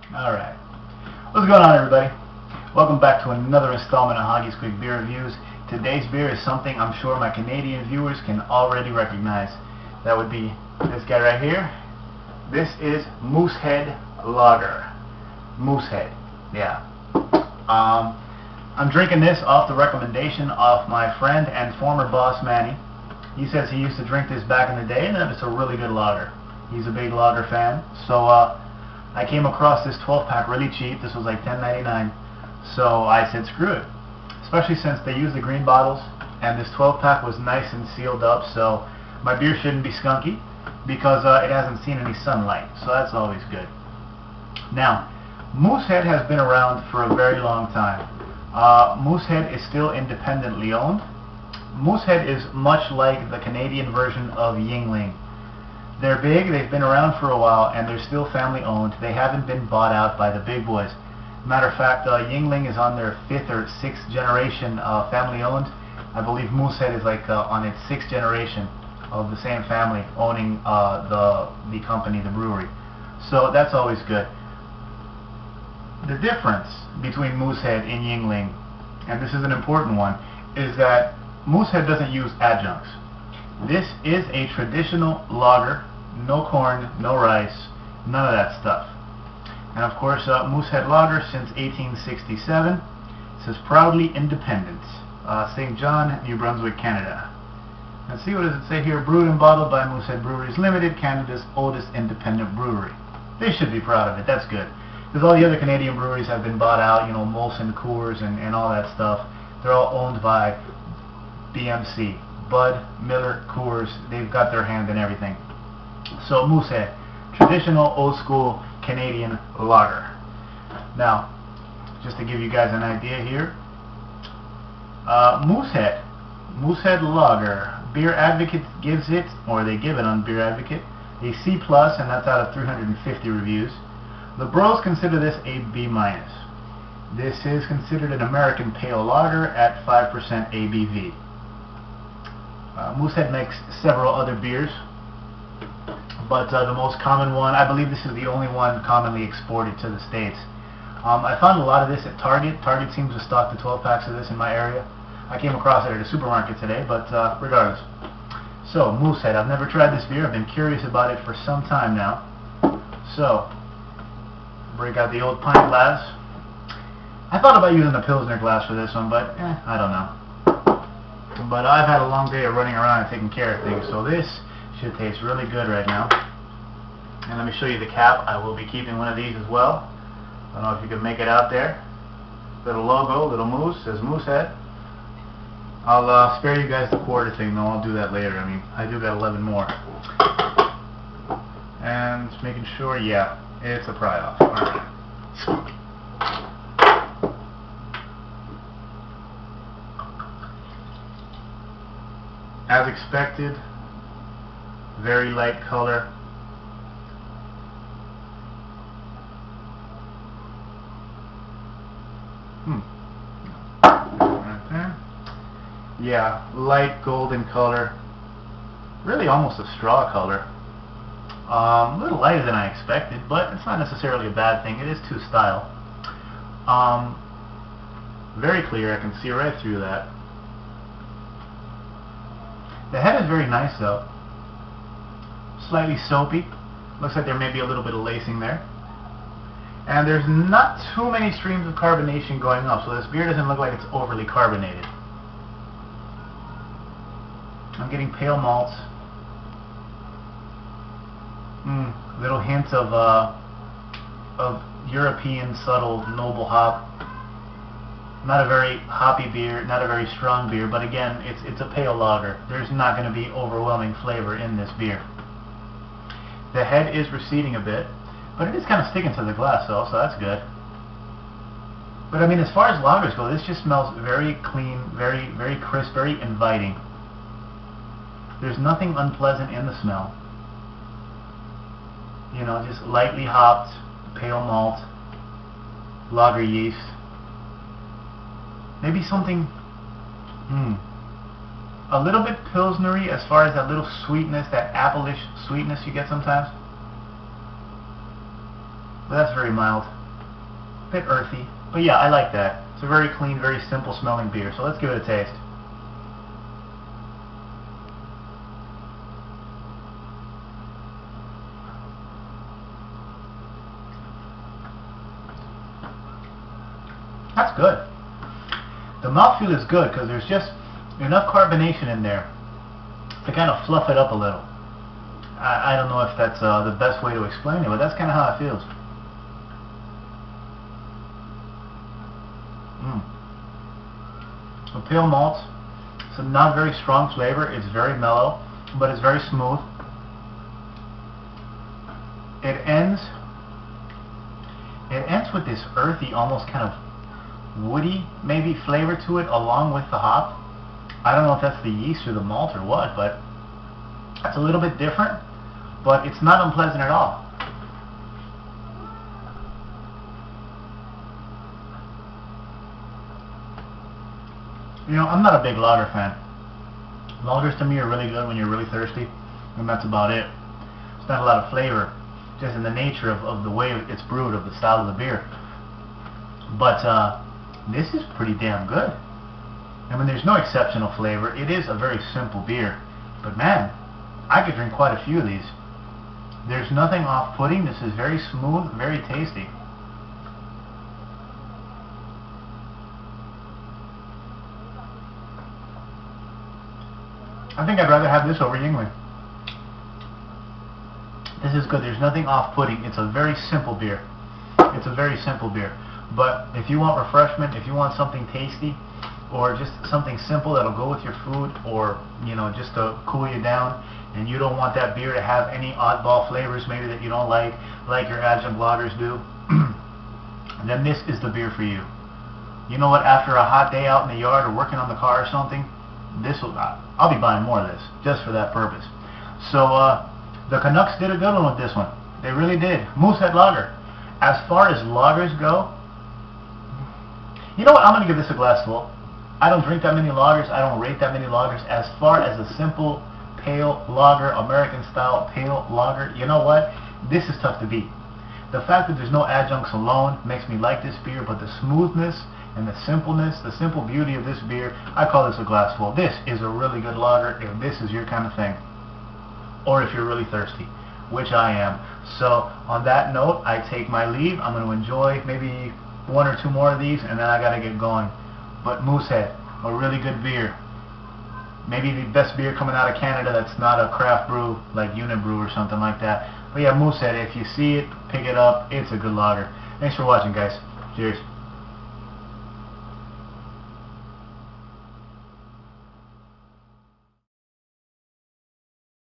Alright. What's going on, everybody? Welcome back to another installment of Hoggie's Quick Beer Reviews. Today's beer is something I'm sure my Canadian viewers can already recognize. That would be this guy right here. This is Moosehead Lager. Moosehead. Yeah. I'm drinking this off the recommendation of my friend and former boss, Manny. He says he used to drink this back in the day and that it's a really good lager. He's a big lager fan. So, I came across this 12-pack really cheap. This was like $10.99. So I said screw it. Especially since they use the green bottles and this 12-pack was nice and sealed up, so my beer shouldn't be skunky because it hasn't seen any sunlight. So that's always good. Now, Moosehead has been around for a very long time. Moosehead is still independently owned. Moosehead is much like the Canadian version of Yuengling. They're big, they've been around for a while, and they're still family owned. They haven't been bought out by the big boys. Matter of fact, Yuengling is on their 5th or 6th generation family owned. I believe Moosehead is like on its 6th generation of the same family owning the company, the brewery. So that's always good. The difference between Moosehead and Yuengling, and this is an important one, is that Moosehead doesn't use adjuncts. This is a traditional lager, no corn, no rice, none of that stuff. And of course, Moosehead Lager since 1867. It says proudly independent. St. John, New Brunswick, Canada. Let's see, what does it say here? Brewed and bottled by Moosehead Breweries Limited, Canada's oldest independent brewery. They should be proud of it. That's good. Because all the other Canadian breweries have been bought out, you know, Molson, Coors, and all that stuff. They're all owned by BMC. Bud, Miller, Coors, they've got their hand in everything. So Moosehead, traditional old school Canadian lager. Now, just to give you guys an idea here, Moosehead Lager, Beer Advocate gives it, or they give it on Beer Advocate, a C+, and that's out of 350 reviews. The Bros consider this a B-. This is considered an American pale lager at 5% ABV. Moosehead makes several other beers, but the most common one, I believe this is the only one commonly exported to the States. I found a lot of this at Target. Target seems to stock the 12 packs of this in my area. I came across it at a supermarket today, but regardless. So, Moosehead, I've never tried this beer. I've been curious about it for some time now. So, break out the old pint glass. I thought about using a Pilsner glass for this one, but I don't know. But I've had a long day of running around and taking care of things, so this should taste really good right now. And let me show you the cap. I will be keeping one of these as well. I don't know if you can make it out there. Little logo, little moose, says Moosehead. I'll spare you guys the quarter thing though. I'll do that later. I mean, I do got 11 more. And just making sure, yeah, it's a pry off. Alright. As expected, very light color. Right there. Yeah, light golden color. Really almost a straw color. A little lighter than I expected, but it's not necessarily a bad thing. It is to style. Very clear. I can see right through that. The head is very nice though. Slightly soapy. Looks like there may be a little bit of lacing there. And there's not too many streams of carbonation going up, so this beer doesn't look like it's overly carbonated. I'm getting pale malts. Little hints of European subtle noble hop. Not a very hoppy beer, not a very strong beer, but again, it's a pale lager. There's not going to be overwhelming flavor in this beer. The head is receding a bit, but it is kind of sticking to the glass though, so that's good. But I mean, as far as lagers go, this just smells very clean, very, very crisp, very inviting. There's nothing unpleasant in the smell. You know, just lightly hopped, pale malt, lager yeast. Maybe something, a little bit pilsnery as far as that little sweetness, that apple-ish sweetness you get sometimes. But that's very mild. A bit earthy. But yeah, I like that. It's a very clean, very simple smelling beer. So let's give it a taste. That's good. The mouthfeel is good because there's just enough carbonation in there to kind of fluff it up a little. I don't know if that's the best way to explain it, but that's kind of how it feels. The pale malts, it's a not very strong flavor. It's very mellow, but it's very smooth. It ends with this earthy, almost kind of woody maybe flavor to it along with the hop. I don't know if that's the yeast or the malt or what, but it's a little bit different, but it's not unpleasant at all. You know, I'm not a big lager fan. Lagers to me are really good when you're really thirsty, and that's about it. It's not a lot of flavor, just in the nature of the way it's brewed, of the style of the beer. But this is pretty damn good. I mean, there's no exceptional flavor. It is a very simple beer. But man, I could drink quite a few of these. There's nothing off-putting. This is very smooth, very tasty. I think I'd rather have this over Yingling. This is good. There's nothing off-putting. It's a very simple beer. It's a very simple beer. But if you want refreshment, if you want something tasty, or just something simple that'll go with your food, or you know, just to cool you down, and you don't want that beer to have any oddball flavors maybe that you don't like your adjunct lagers do, then this is the beer for you. You know what? After a hot day out in the yard or working on the car or something, I'll be buying more of this just for that purpose. So the Canucks did a good one with this one. They really did. Moosehead Lager. As far as lagers go, you know what? I'm going to give this a glass full. I don't drink that many lagers. I don't rate that many lagers. As far as a simple pale lager, American style pale lager, you know what? This is tough to beat. The fact that there's no adjuncts alone makes me like this beer, but the smoothness and the simpleness, the simple beauty of this beer, I call this a glass full. This is a really good lager if this is your kind of thing, or if you're really thirsty, which I am. So on that note, I take my leave. I'm going to enjoy maybe one or two more of these, and then I got to get going. But Moosehead, a really good beer. Maybe the best beer coming out of Canada that's not a craft brew like Unibrew or something like that. But yeah, Moosehead, if you see it, pick it up. It's a good lager. Thanks for watching, guys. Cheers.